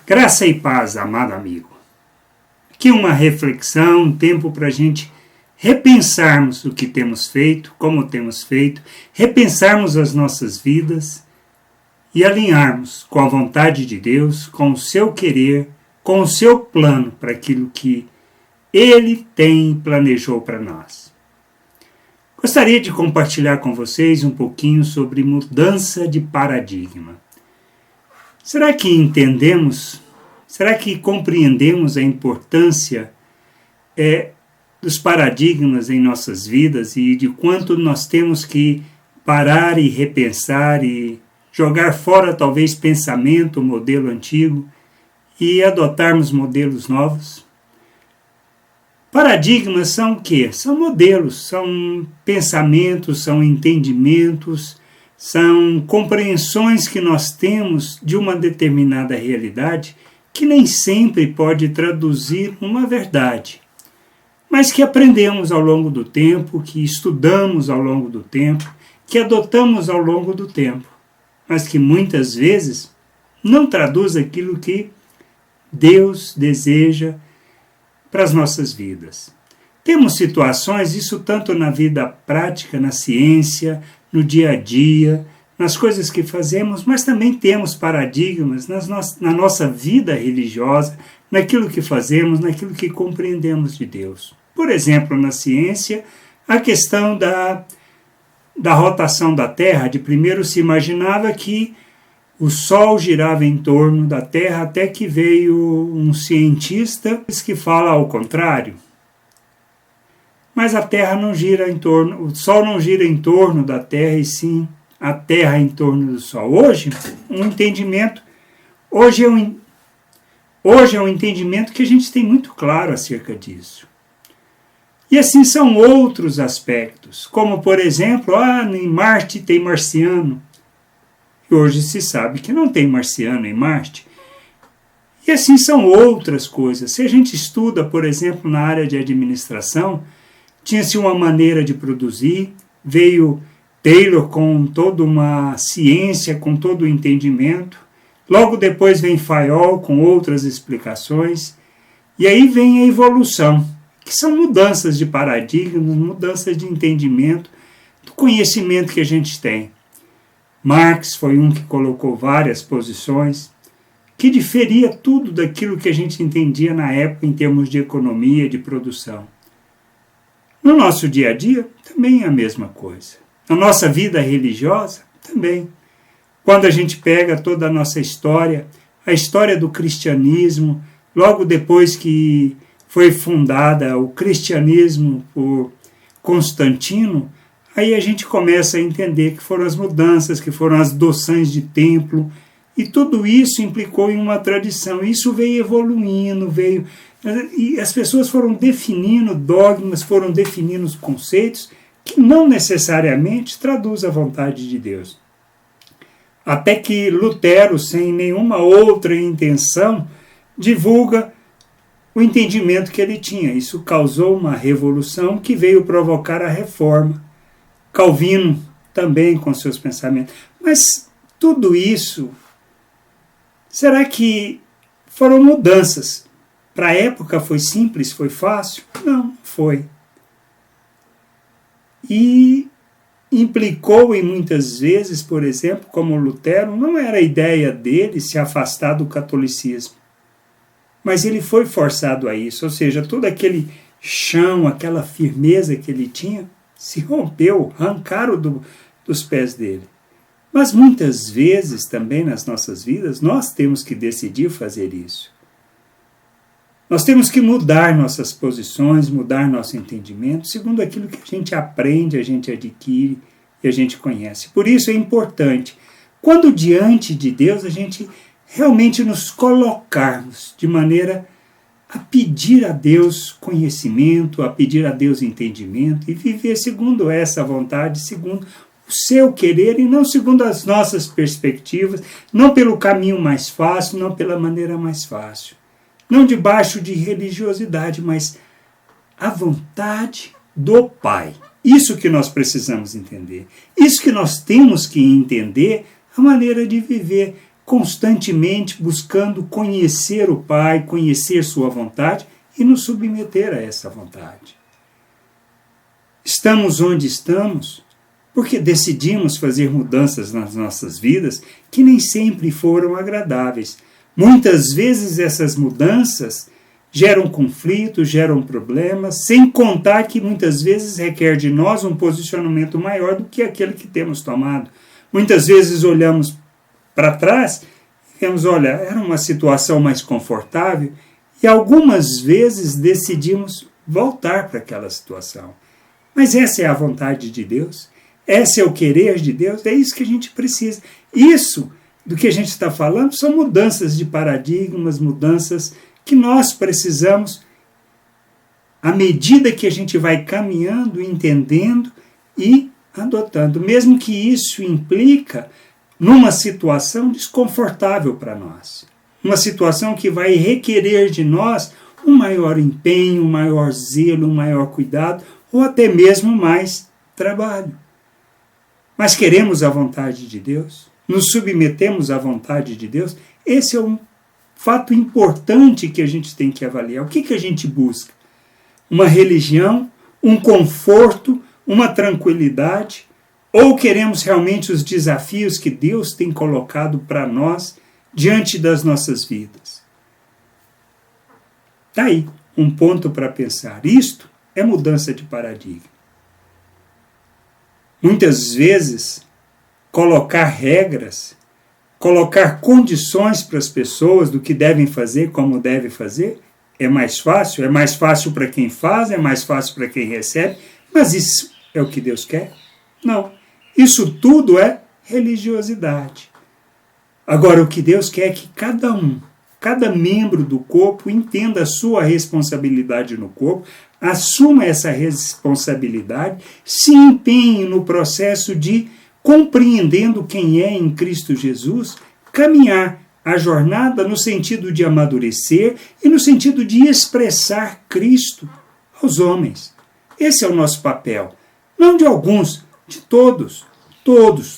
Graça e paz, amado amigo. Aqui uma reflexão, um tempo para a gente repensarmos o que temos feito, como temos feito, repensarmos as nossas vidas e alinharmos com a vontade de Deus, com o seu querer, com o seu plano para aquilo que Ele tem e planejou para nós. Gostaria de compartilhar com vocês um pouquinho sobre mudança de paradigma. Será que entendemos, será que compreendemos a importância dos paradigmas em nossas vidas e de quanto nós temos que parar e repensar e jogar fora talvez pensamento, modelo antigo e adotarmos modelos novos? Paradigmas são o quê? São modelos, são pensamentos, são entendimentos, são compreensões que nós temos de uma determinada realidade que nem sempre pode traduzir uma verdade, mas que aprendemos ao longo do tempo, que estudamos ao longo do tempo, que adotamos ao longo do tempo, mas que muitas vezes não traduz aquilo que Deus deseja para as nossas vidas. Temos situações, isso tanto na vida prática, na ciência, no dia a dia, nas coisas que fazemos, mas também temos paradigmas na nossa vida religiosa, naquilo que fazemos, naquilo que compreendemos de Deus. Por exemplo, na ciência, a questão da rotação da Terra, de primeiro se imaginava que o Sol girava em torno da Terra, até que veio um cientista que fala ao contrário. Mas a Terra não gira em torno, o Sol não gira em torno da Terra, e sim a Terra em torno do Sol. Hoje é um entendimento que a gente tem muito claro acerca disso. E assim são outros aspectos, como por exemplo, em Marte tem marciano. E hoje se sabe que não tem marciano em Marte. E assim são outras coisas. Se a gente estuda, por exemplo, na área de administração, tinha-se uma maneira de produzir, veio Taylor com toda uma ciência, com todo o entendimento, logo depois vem Fayol com outras explicações, e aí vem a evolução, que são mudanças de paradigmas, mudanças de entendimento, do conhecimento que a gente tem. Marx foi um que colocou várias posições, que diferia tudo daquilo que a gente entendia na época em termos de economia, de produção. No nosso dia a dia, também é a mesma coisa. Na nossa vida religiosa, também. Quando a gente pega toda a nossa história, a história do cristianismo, logo depois que foi fundada o cristianismo por Constantino, aí a gente começa a entender que foram as mudanças, que foram as adoções de templo, e tudo isso implicou em uma tradição. Isso veio evoluindo, e as pessoas foram definindo dogmas, foram definindo conceitos que não necessariamente traduz a vontade de Deus. Até que Lutero, sem nenhuma outra intenção, divulga o entendimento que ele tinha. Isso causou uma revolução que veio provocar a reforma. Calvino também com seus pensamentos. Mas tudo isso, será que foram mudanças? Para a época foi simples, foi fácil? Não, foi. E implicou em muitas vezes, por exemplo, como Lutero, não era a ideia dele se afastar do catolicismo. Mas ele foi forçado a isso, ou seja, todo aquele chão, aquela firmeza que ele tinha, se rompeu, arrancaram dos pés dele. Mas muitas vezes também nas nossas vidas, nós temos que decidir fazer isso. Nós temos que mudar nossas posições, mudar nosso entendimento, segundo aquilo que a gente aprende, a gente adquire e a gente conhece. Por isso é importante, quando diante de Deus, a gente realmente nos colocarmos de maneira a pedir a Deus conhecimento, a pedir a Deus entendimento e viver segundo essa vontade, segundo o seu querer e não segundo as nossas perspectivas, não pelo caminho mais fácil, não pela maneira mais fácil. Não debaixo de religiosidade, mas a vontade do Pai. Isso que nós precisamos entender. Isso que nós temos que entender, a maneira de viver constantemente buscando conhecer o Pai, conhecer sua vontade e nos submeter a essa vontade. Estamos onde estamos porque decidimos fazer mudanças nas nossas vidas que nem sempre foram agradáveis. Muitas vezes essas mudanças geram conflitos, geram problemas, sem contar que muitas vezes requer de nós um posicionamento maior do que aquele que temos tomado. Muitas vezes olhamos para trás e vemos, olha, era uma situação mais confortável, e algumas vezes decidimos voltar para aquela situação. Mas essa é a vontade de Deus, esse é o querer de Deus, é isso que a gente precisa. Isso do que a gente está falando são mudanças de paradigmas, mudanças que nós precisamos, à medida que a gente vai caminhando, entendendo e adotando, mesmo que isso implica numa situação desconfortável para nós, uma situação que vai requerer de nós um maior empenho, um maior zelo, um maior cuidado, ou até mesmo mais trabalho. Mas queremos a vontade de Deus? Nos submetemos à vontade de Deus? Esse é um fato importante que a gente tem que avaliar. O que a gente busca? Uma religião, um conforto, uma tranquilidade? Ou queremos realmente os desafios que Deus tem colocado para nós diante das nossas vidas? Está aí um ponto para pensar. Isto é mudança de paradigma. Muitas vezes, colocar regras, colocar condições para as pessoas do que devem fazer, como devem fazer, é mais fácil para quem faz, é mais fácil para quem recebe, mas isso é o que Deus quer? Não. Isso tudo é religiosidade. Agora, o que Deus quer é que cada membro do corpo entenda a sua responsabilidade no corpo, assuma essa responsabilidade, se empenhe no processo de, compreendendo quem é em Cristo Jesus, caminhar a jornada no sentido de amadurecer e no sentido de expressar Cristo aos homens. Esse é o nosso papel. Não de alguns, de todos.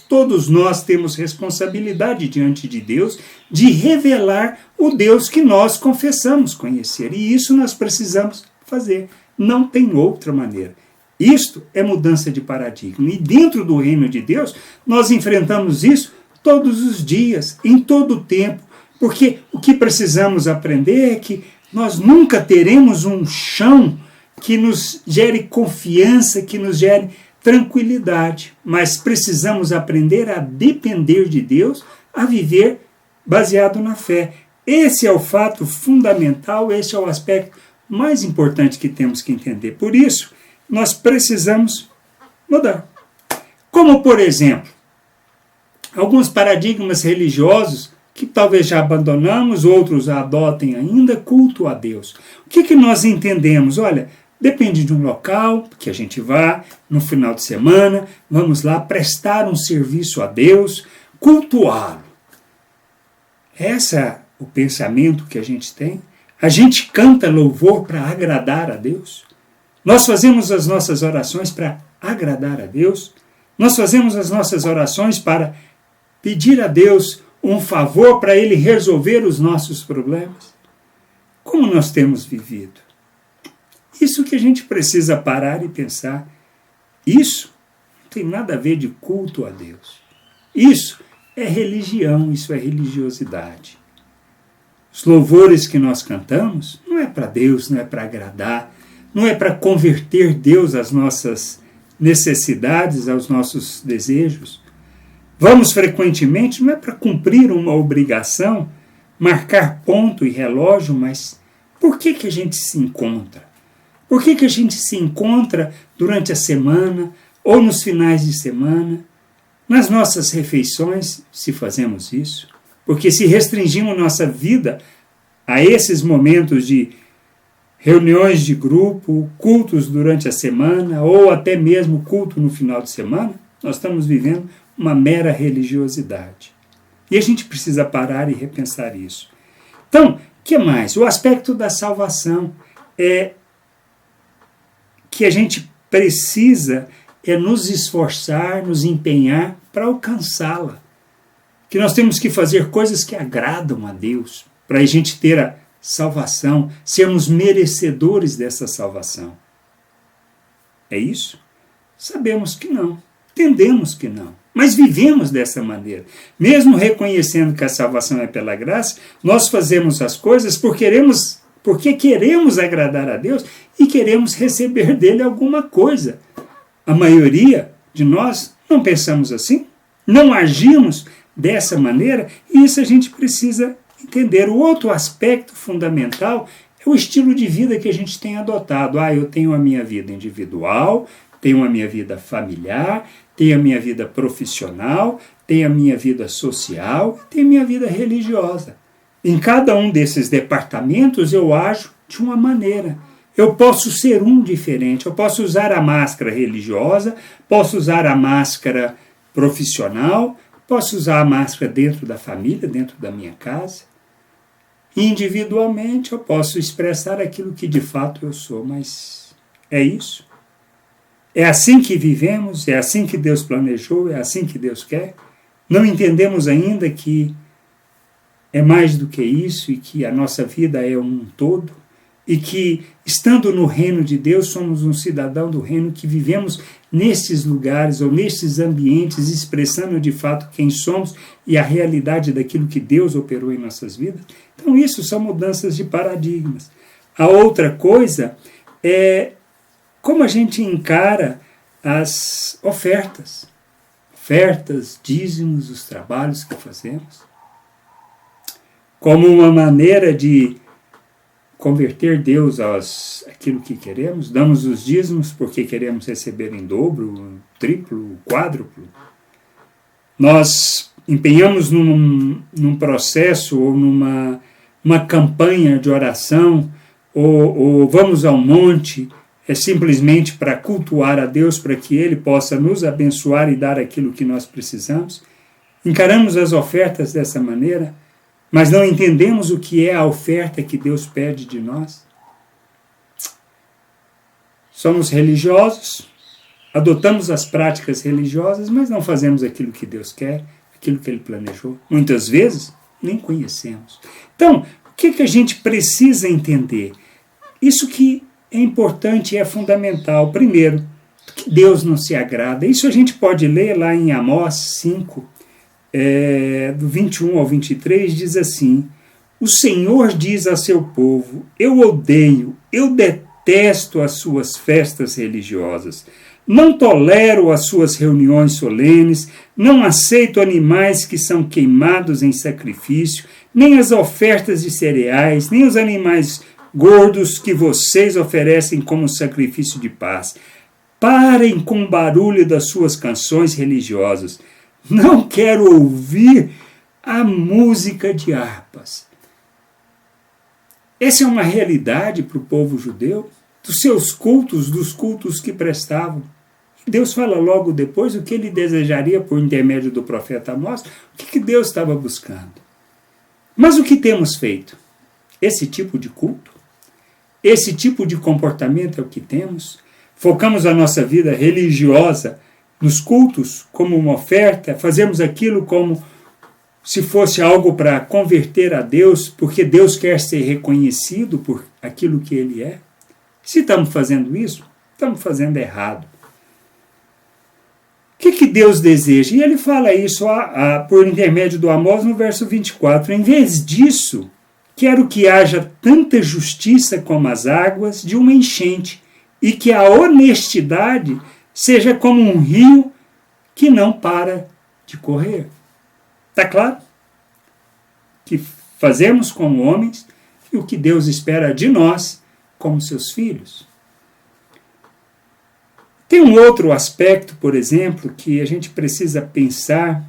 Todos nós temos responsabilidade diante de Deus de revelar o Deus que nós confessamos conhecer. E isso nós precisamos fazer. Não tem outra maneira. Isto é mudança de paradigma. E dentro do reino de Deus, nós enfrentamos isso todos os dias, em todo o tempo. Porque o que precisamos aprender é que nós nunca teremos um chão que nos gere confiança, que nos gere tranquilidade, mas precisamos aprender a depender de Deus, a viver baseado na fé. Esse é o fato fundamental, esse é o aspecto mais importante que temos que entender. Por isso, nós precisamos mudar. Como, por exemplo, alguns paradigmas religiosos que talvez já abandonamos, outros adotem ainda, culto a Deus. O que nós entendemos? Olha, depende de um local que a gente vá, no final de semana, vamos lá prestar um serviço a Deus, cultuá-lo. Esse é o pensamento que a gente tem. A gente canta louvor para agradar a Deus. Nós fazemos as nossas orações para agradar a Deus. Nós fazemos as nossas orações para pedir a Deus um favor para Ele resolver os nossos problemas. Como nós temos vivido? Isso que a gente precisa parar e pensar. Isso não tem nada a ver de culto a Deus. Isso é religião, isso é religiosidade. Os louvores que nós cantamos não é para Deus, não é para agradar, não é para converter Deus às nossas necessidades, aos nossos desejos. Vamos frequentemente, não é para cumprir uma obrigação, marcar ponto e relógio, mas por que a gente se encontra? Por que a gente se encontra durante a semana ou nos finais de semana? Nas nossas refeições, se fazemos isso? Porque se restringimos nossa vida a esses momentos de reuniões de grupo, cultos durante a semana ou até mesmo culto no final de semana, nós estamos vivendo uma mera religiosidade. E a gente precisa parar e repensar isso. Então, o que mais? O aspecto da salvação é que a gente precisa nos esforçar, nos empenhar para alcançá-la. que nós temos que fazer coisas que agradam a Deus, para a gente ter a salvação, sermos merecedores dessa salvação. É isso? Sabemos que não, entendemos que não, mas vivemos dessa maneira. Mesmo reconhecendo que a salvação é pela graça, nós fazemos as coisas porque queremos agradar a Deus e queremos receber dele alguma coisa. A maioria de nós não pensamos assim, não agimos dessa maneira, e isso a gente precisa entender. O outro aspecto fundamental é o estilo de vida que a gente tem adotado. Eu tenho a minha vida individual, tenho a minha vida familiar, tenho a minha vida profissional, tenho a minha vida social, tenho a minha vida religiosa. Em cada um desses departamentos eu ajo de uma maneira. Eu posso ser um diferente, eu posso usar a máscara religiosa, posso usar a máscara profissional, posso usar a máscara dentro da família, dentro da minha casa. Individualmente eu posso expressar aquilo que de fato eu sou, mas é isso? É assim que vivemos? É assim que Deus planejou? É assim que Deus quer? Não entendemos ainda que é mais do que isso e que a nossa vida é um todo? E que, estando no reino de Deus, somos um cidadão do reino, que vivemos nestes lugares ou nestes ambientes, expressando de fato quem somos e a realidade daquilo que Deus operou em nossas vidas? Então isso são mudanças de paradigmas. A outra coisa é como a gente encara as ofertas, dízimos, os trabalhos que fazemos, como uma maneira de converter Deus àquilo que queremos. Damos os dízimos porque queremos receber em dobro, triplo, quádruplo. Nós empenhamos num processo ou numa campanha de oração, ou vamos ao monte, simplesmente para cultuar a Deus, para que Ele possa nos abençoar e dar aquilo que nós precisamos. Encaramos as ofertas dessa maneira, mas não entendemos o que é a oferta que Deus pede de nós. Somos religiosos, adotamos as práticas religiosas, mas não fazemos aquilo que Deus quer, aquilo que Ele planejou. Muitas vezes, nem conhecemos. Então, o que a gente precisa entender? Isso que é importante e é fundamental. Primeiro, que Deus não se agrada. Isso a gente pode ler lá em Amós 5, do 21 ao 23, diz assim: o Senhor diz a seu povo: eu odeio, eu detesto as suas festas religiosas, não tolero as suas reuniões solenes, não aceito animais que são queimados em sacrifício, nem as ofertas de cereais, nem os animais gordos que vocês oferecem como sacrifício de paz. Parem com o barulho das suas canções religiosas. Não quero ouvir a música de harpas. Essa é uma realidade para o povo judeu, dos seus cultos, dos cultos que prestavam. Deus fala logo depois o que ele desejaria por intermédio do profeta Amós, o que Deus estava buscando. Mas o que temos feito? Esse tipo de culto? Esse tipo de comportamento é o que temos? Focamos a nossa vida religiosa nos cultos como uma oferta, fazemos aquilo como se fosse algo para converter a Deus, porque Deus quer ser reconhecido por aquilo que Ele é? Se estamos fazendo isso, estamos fazendo errado. O que Deus deseja? E Ele fala isso por intermédio do Amós no verso 24. Em vez disso, quero que haja tanta justiça como as águas de uma enchente, e que a honestidade seja como um rio que não para de correr. Está claro? Que fazemos como homens e o que Deus espera de nós como seus filhos. Tem um outro aspecto, por exemplo, que a gente precisa pensar,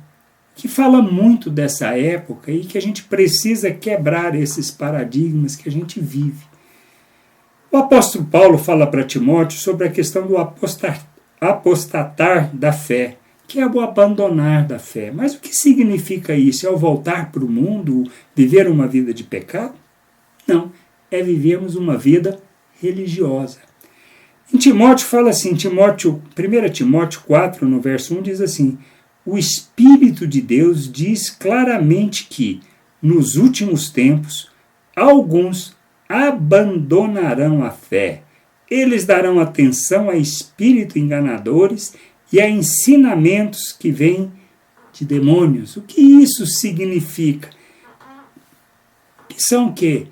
que fala muito dessa época e que a gente precisa quebrar esses paradigmas que a gente vive. O apóstolo Paulo fala para Timóteo sobre a questão do apostatar da fé, que é o abandonar da fé. Mas o que significa isso? É o voltar para o mundo, viver uma vida de pecado? Não, é vivermos uma vida religiosa. Em Timóteo fala assim, 1 Timóteo 4, no verso 1, diz assim: o Espírito de Deus diz claramente que, nos últimos tempos, alguns abandonarão a fé. Eles darão atenção a espíritos enganadores e a ensinamentos que vêm de demônios. O que isso significa? Que são o quê?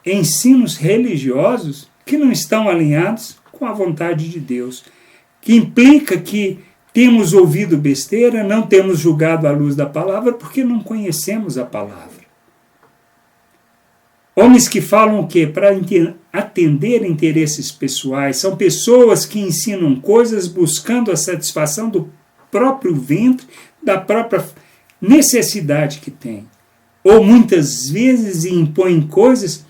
Ensinos religiosos que não estão alinhados com a vontade de Deus, que implica que temos ouvido besteira, não temos julgado à luz da palavra porque não conhecemos a palavra. Homens que falam o quê? Para atender interesses pessoais. São pessoas que ensinam coisas buscando a satisfação do próprio ventre, da própria necessidade que tem. Ou muitas vezes impõem coisas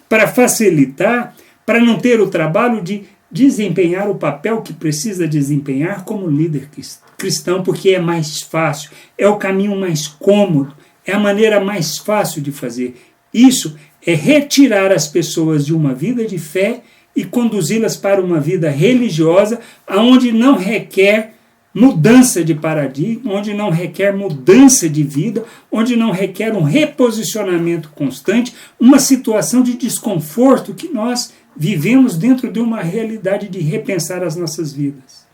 para facilitar, para não ter o trabalho de desempenhar o papel que precisa desempenhar como líder cristão, porque é mais fácil, é o caminho mais cômodo, é a maneira mais fácil de fazer. Isso é retirar as pessoas de uma vida de fé e conduzi-las para uma vida religiosa, onde não requer mudança de paradigma, onde não requer mudança de vida, onde não requer um reposicionamento constante, uma situação de desconforto que nós vivemos dentro de uma realidade de repensar as nossas vidas.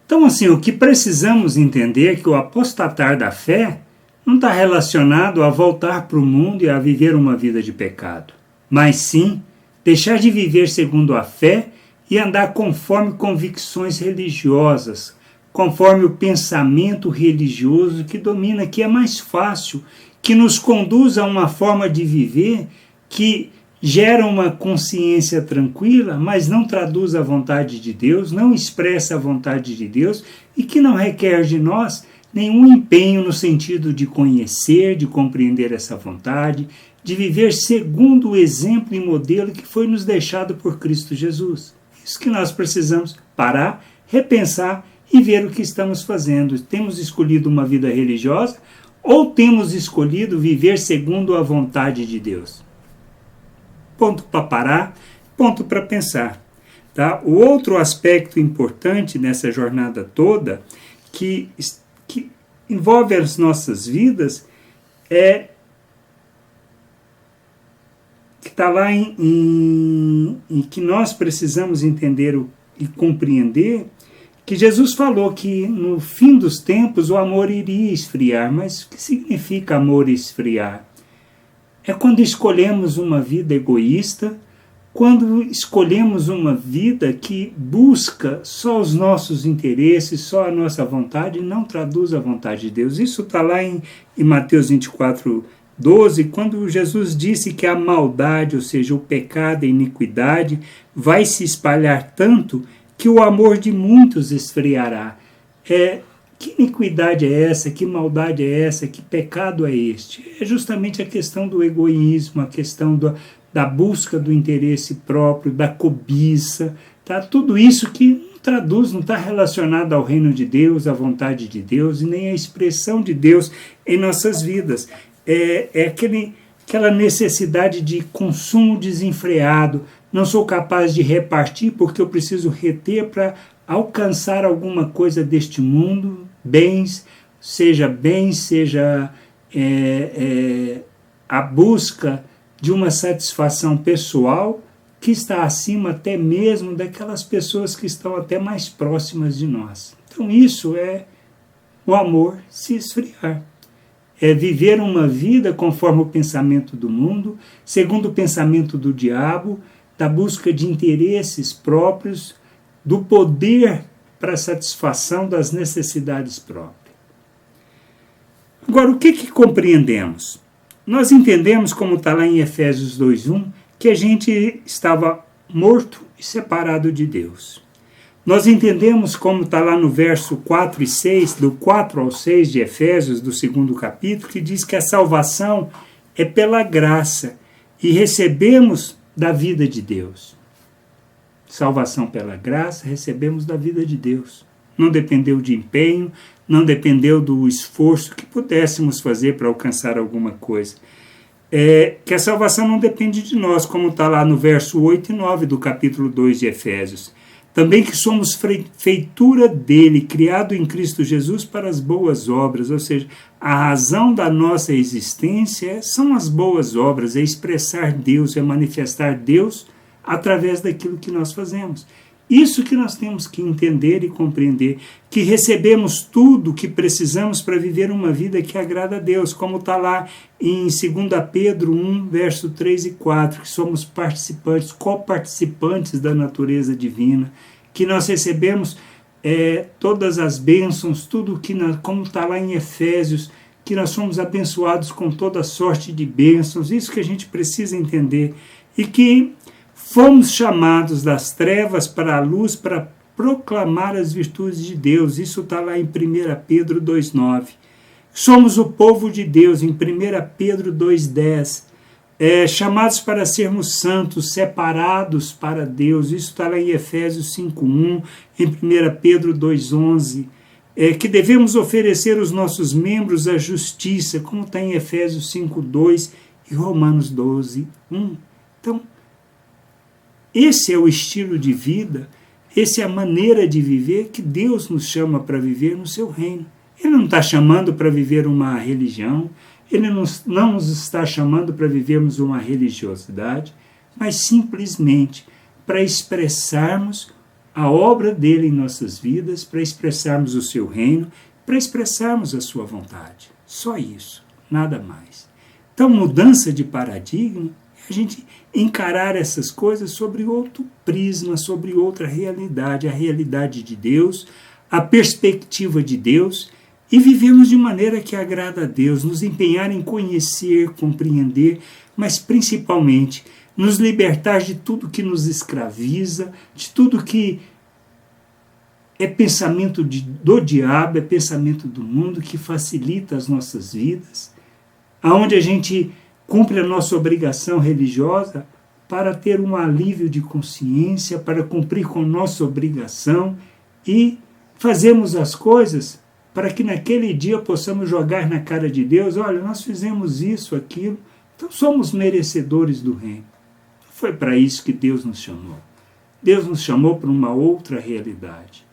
Então, assim, o que precisamos entender é que o apostatar da fé não está relacionado a voltar para o mundo e a viver uma vida de pecado, mas sim deixar de viver segundo a fé e andar conforme convicções religiosas, conforme o pensamento religioso que domina, que é mais fácil, que nos conduz a uma forma de viver que gera uma consciência tranquila, mas não traduz a vontade de Deus, não expressa a vontade de Deus e que não requer de nós nenhum empenho no sentido de conhecer, de compreender essa vontade, de viver segundo o exemplo e modelo que foi nos deixado por Cristo Jesus. Isso que nós precisamos parar, repensar e ver o que estamos fazendo. Temos escolhido uma vida religiosa ou temos escolhido viver segundo a vontade de Deus? Ponto para parar, ponto para pensar. Tá? O outro aspecto importante nessa jornada toda, que envolve as nossas vidas, é que está lá em que nós precisamos entender e compreender que Jesus falou que no fim dos tempos o amor iria esfriar. Mas o que significa amor esfriar? É quando escolhemos uma vida egoísta, quando escolhemos uma vida que busca só os nossos interesses, só a nossa vontade, e não traduz a vontade de Deus. Isso está lá em Mateus 24:12, quando Jesus disse que a maldade, ou seja, o pecado, a iniquidade, vai se espalhar tanto que o amor de muitos esfriará. Que iniquidade é essa? Que maldade é essa? Que pecado é este? É justamente a questão do egoísmo, a questão da busca do interesse próprio, da cobiça, tá? Tudo isso que não está relacionado ao reino de Deus, à vontade de Deus e nem à expressão de Deus em nossas vidas. É aquela necessidade de consumo desenfreado. Não sou capaz de repartir porque eu preciso reter para alcançar alguma coisa deste mundo, bens, seja a busca de uma satisfação pessoal que está acima até mesmo daquelas pessoas que estão até mais próximas de nós. Então isso é o amor se esfriar. É viver uma vida conforme o pensamento do mundo, segundo o pensamento do diabo, da busca de interesses próprios, do poder para a satisfação das necessidades próprias. Agora, o que compreendemos? Nós entendemos, como está lá em Efésios 2:1, que a gente estava morto e separado de Deus. Nós entendemos, como está lá no verso 4 e 6, do 4 ao 6 de Efésios, do 2º capítulo, que diz que a salvação é pela graça e recebemos da vida de Deus. Salvação pela graça, recebemos da vida de Deus. Não dependeu de empenho, não dependeu do esforço que pudéssemos fazer para alcançar alguma coisa. Que a salvação não depende de nós, como está lá no verso 8 e 9 do capítulo 2 de Efésios. Também que somos feitura dele, criado em Cristo Jesus para as boas obras, ou seja, a razão da nossa existência são as boas obras, é expressar Deus, é manifestar Deus através daquilo que nós fazemos. Isso que nós temos que entender e compreender, que recebemos tudo o que precisamos para viver uma vida que agrada a Deus, como está lá em 2 Pedro 1, verso 3 e 4, que somos participantes, coparticipantes da natureza divina, que nós recebemos todas as bênçãos, tudo que como está lá em Efésios, que nós somos abençoados com toda sorte de bênçãos, isso que a gente precisa entender, e que fomos chamados das trevas para a luz para proclamar as virtudes de Deus. Isso está lá em 1 Pedro 2,9. Somos o povo de Deus, em 1 Pedro 2,10. Chamados para sermos santos, separados para Deus. Isso está lá em Efésios 5,1, em 1 Pedro 2,11. Que devemos oferecer os nossos membros à justiça, como está em Efésios 5,2 e Romanos 12,1. Então, esse é o estilo de vida, essa é a maneira de viver que Deus nos chama para viver no seu reino. Ele não está chamando para viver uma religião, ele não nos está chamando para vivermos uma religiosidade, mas simplesmente para expressarmos a obra dele em nossas vidas, para expressarmos o seu reino, para expressarmos a sua vontade. Só isso, nada mais. Então, mudança de paradigma, a gente encarar essas coisas sobre outro prisma, sobre outra realidade, a realidade de Deus, a perspectiva de Deus, e vivemos de maneira que agrada a Deus, nos empenhar em conhecer, compreender, mas principalmente nos libertar de tudo que nos escraviza, de tudo que é pensamento do diabo, é pensamento do mundo, que facilita as nossas vidas, aonde a gente cumpre a nossa obrigação religiosa para ter um alívio de consciência, para cumprir com nossa obrigação e fazemos as coisas para que naquele dia possamos jogar na cara de Deus, olha, nós fizemos isso, aquilo, então somos merecedores do reino. Foi para isso que Deus nos chamou. Deus nos chamou para uma outra realidade,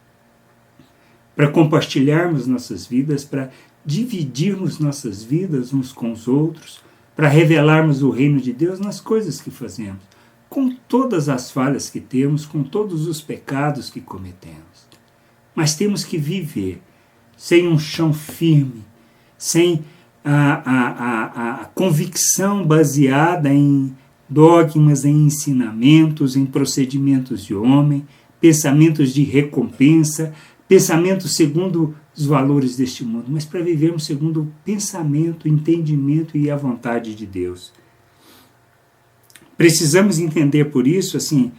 para compartilharmos nossas vidas, para dividirmos nossas vidas uns com os outros, para revelarmos o reino de Deus nas coisas que fazemos, com todas as falhas que temos, com todos os pecados que cometemos. Mas temos que viver sem um chão firme, sem a convicção baseada em dogmas, em ensinamentos, em procedimentos de homem, pensamentos de recompensa, pensamentos segundo os valores deste mundo, mas para vivermos segundo o pensamento, o entendimento e a vontade de Deus. Precisamos entender por isso, assim,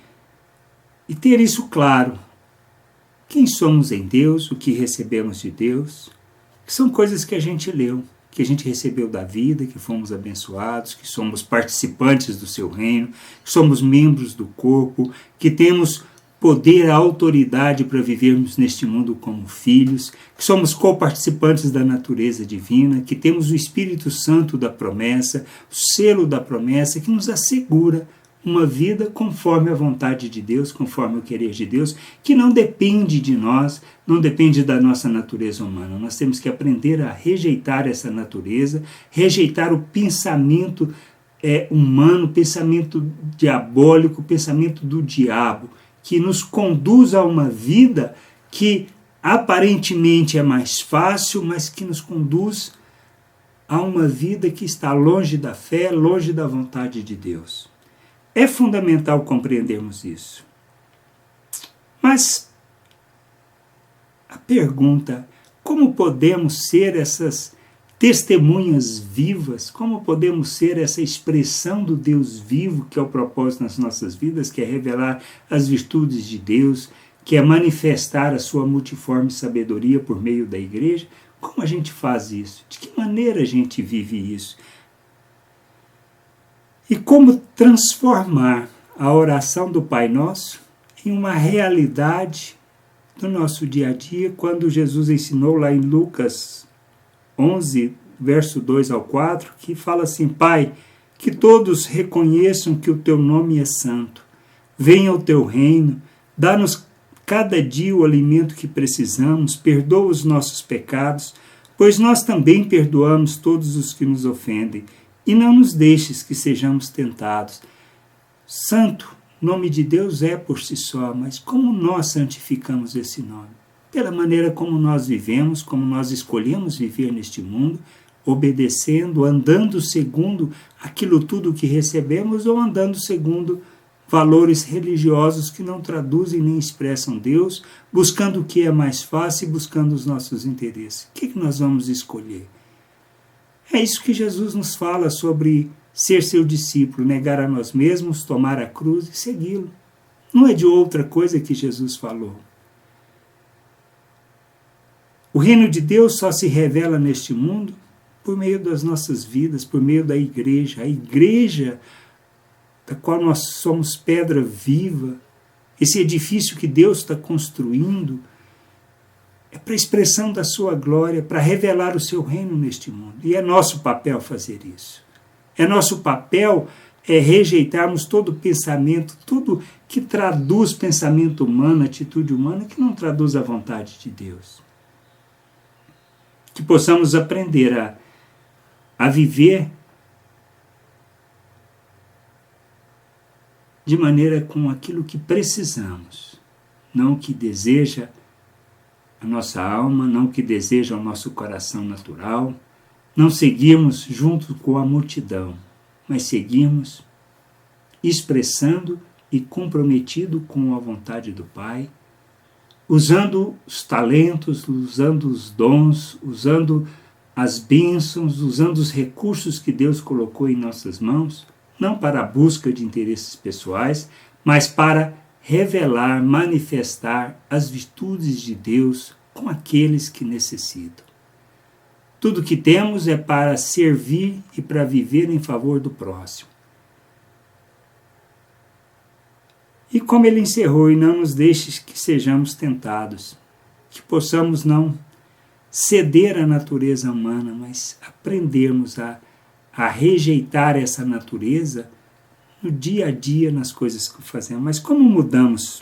e ter isso claro. Quem somos em Deus, o que recebemos de Deus, que são coisas que a gente leu, que a gente recebeu da vida, que fomos abençoados, que somos participantes do seu reino, que somos membros do corpo, que temos poder, a autoridade para vivermos neste mundo como filhos, que somos coparticipantes da natureza divina, que temos o Espírito Santo da promessa, o selo da promessa, que nos assegura uma vida conforme a vontade de Deus, conforme o querer de Deus, que não depende de nós, não depende da nossa natureza humana. Nós temos que aprender a rejeitar essa natureza, rejeitar o pensamento humano, pensamento diabólico, pensamento do diabo, que nos conduz a uma vida que aparentemente é mais fácil, mas que nos conduz a uma vida que está longe da fé, longe da vontade de Deus. É fundamental compreendermos isso. Mas a pergunta, como podemos ser essas testemunhas vivas, como podemos ser essa expressão do Deus vivo, que é o propósito nas nossas vidas, que é revelar as virtudes de Deus, que é manifestar a sua multiforme sabedoria por meio da igreja? Como a gente faz isso? De que maneira a gente vive isso? E como transformar a oração do Pai Nosso em uma realidade do nosso dia a dia, quando Jesus ensinou lá em Lucas 11, verso 2 ao 4, que fala assim: Pai, que todos reconheçam que o teu nome é santo, venha o teu reino, dá-nos cada dia o alimento que precisamos, perdoa os nossos pecados, pois nós também perdoamos todos os que nos ofendem, e não nos deixes que sejamos tentados. Santo, o nome de Deus é por si só, mas como nós santificamos esse nome? Pela maneira como nós vivemos, como nós escolhemos viver neste mundo, obedecendo, andando segundo aquilo tudo que recebemos ou andando segundo valores religiosos que não traduzem nem expressam Deus, buscando o que é mais fácil e buscando os nossos interesses. O que nós vamos escolher? É isso que Jesus nos fala sobre ser seu discípulo, negar a nós mesmos, tomar a cruz e segui-lo. Não é de outra coisa que Jesus falou. O reino de Deus só se revela neste mundo por meio das nossas vidas, por meio da igreja. A igreja da qual nós somos pedra viva, esse edifício que Deus está construindo, é para a expressão da sua glória, para revelar o seu reino neste mundo. E é nosso papel fazer isso. É nosso papel rejeitarmos todo pensamento, tudo que traduz pensamento humano, atitude humana, que não traduz a vontade de Deus. Que possamos aprender a viver de maneira com aquilo que precisamos, não o que deseja a nossa alma, não o que deseja o nosso coração natural, não seguirmos junto com a multidão, mas seguirmos expressando e comprometido com a vontade do Pai, usando os talentos, usando os dons, usando as bênçãos, usando os recursos que Deus colocou em nossas mãos, não para a busca de interesses pessoais, mas para revelar, manifestar as virtudes de Deus com aqueles que necessitam. Tudo que temos é para servir e para viver em favor do próximo. E como ele encerrou, e não nos deixes que sejamos tentados, que possamos não ceder à natureza humana, mas aprendermos a rejeitar essa natureza no dia a dia, nas coisas que fazemos. Mas como mudamos?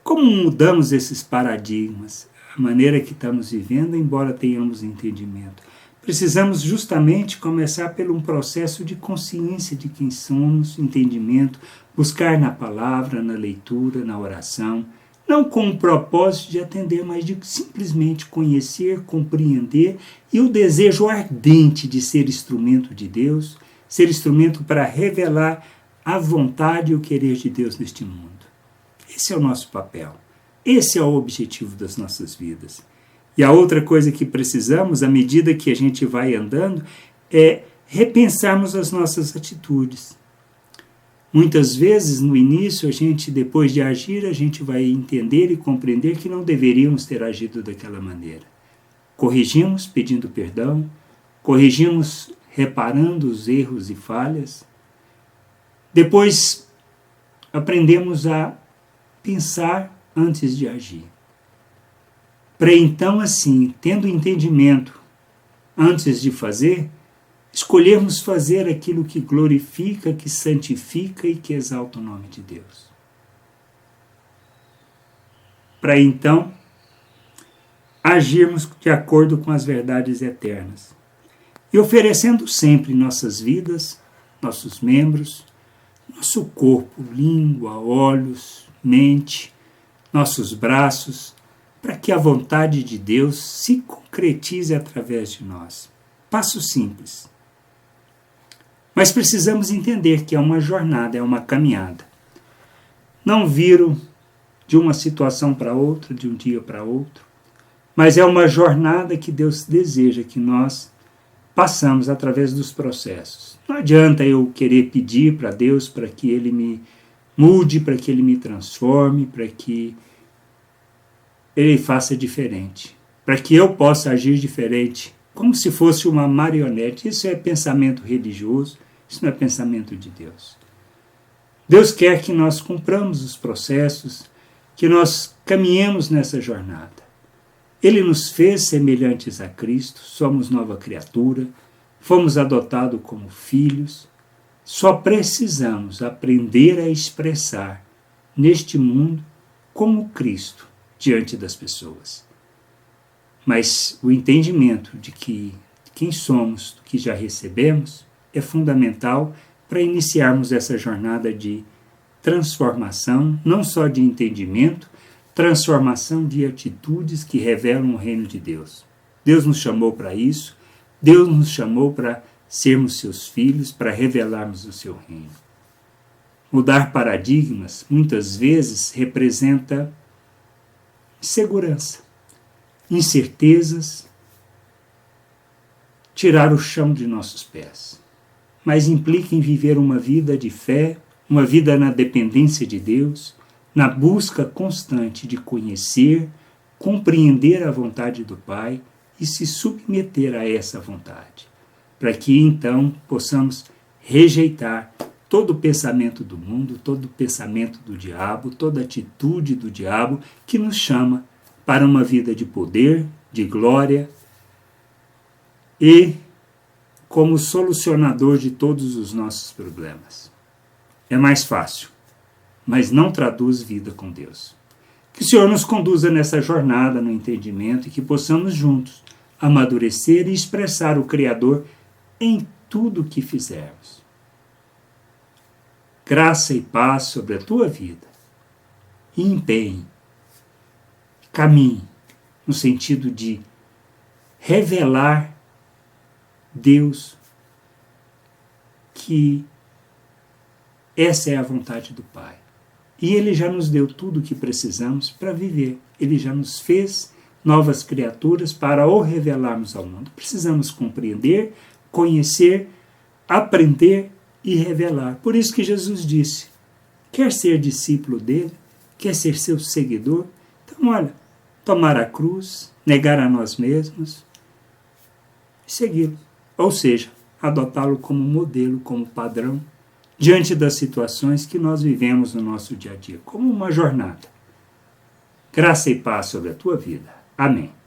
Como mudamos esses paradigmas? A maneira que estamos vivendo, embora tenhamos entendimento. Precisamos justamente começar por um processo de consciência de quem somos, entendimento, buscar na palavra, na leitura, na oração, não com o propósito de atender, mas de simplesmente conhecer, compreender e o desejo ardente de ser instrumento de Deus, ser instrumento para revelar a vontade e o querer de Deus neste mundo. Esse é o nosso papel. Esse é o objetivo das nossas vidas. E a outra coisa que precisamos, à medida que a gente vai andando, é repensarmos as nossas atitudes. Muitas vezes, no início, depois de agir, a gente vai entender e compreender que não deveríamos ter agido daquela maneira. Corrigimos pedindo perdão, corrigimos reparando os erros e falhas. Depois, aprendemos a pensar antes de agir. Para então, assim, tendo entendimento antes de fazer, escolhermos fazer aquilo que glorifica, que santifica e que exalta o nome de Deus. Para então, agirmos de acordo com as verdades eternas. E oferecendo sempre nossas vidas, nossos membros, nosso corpo, língua, olhos, mente, nossos braços, para que a vontade de Deus se concretize através de nós. Passo simples. Mas precisamos entender que é uma jornada, é uma caminhada. Não viro de uma situação para outra, de um dia para outro, mas é uma jornada que Deus deseja que nós passamos através dos processos. Não adianta eu querer pedir para Deus para que Ele me mude, para que Ele me transforme, para que Ele faça diferente, para que eu possa agir diferente, como se fosse uma marionete. Isso é pensamento religioso, isso não é pensamento de Deus. Deus quer que nós cumpramos os processos, que nós caminhemos nessa jornada. Ele nos fez semelhantes a Cristo, somos nova criatura, fomos adotados como filhos, só precisamos aprender a expressar neste mundo como Cristo diante das pessoas. Mas o entendimento de que quem somos, do que já recebemos, é fundamental para iniciarmos essa jornada de transformação, não só de entendimento, transformação de atitudes que revelam o reino de Deus. Deus nos chamou para isso, Deus nos chamou para sermos seus filhos, para revelarmos o seu reino. Mudar paradigmas, muitas vezes, representa insegurança, incertezas, tirar o chão de nossos pés. Mas implica em viver uma vida de fé, uma vida na dependência de Deus, na busca constante de conhecer, compreender a vontade do Pai e se submeter a essa vontade, para que então possamos rejeitar todo o pensamento do mundo, todo o pensamento do diabo, toda atitude do diabo que nos chama para uma vida de poder, de glória e como solucionador de todos os nossos problemas. É mais fácil, mas não traduz vida com Deus. Que o Senhor nos conduza nessa jornada no entendimento e que possamos juntos amadurecer e expressar o Criador em tudo o que fizermos. Graça e paz sobre a tua vida. E empenhe, caminhe no sentido de revelar Deus, que essa é a vontade do Pai. E Ele já nos deu tudo o que precisamos para viver. Ele já nos fez novas criaturas para o revelarmos ao mundo. Precisamos compreender, conhecer, aprender e revelar. Por isso que Jesus disse, quer ser discípulo dele, quer ser seu seguidor, então olha, tomar a cruz, negar a nós mesmos e segui-lo. Ou seja, adotá-lo como modelo, como padrão, diante das situações que nós vivemos no nosso dia a dia, como uma jornada. Graça e paz sobre a tua vida. Amém.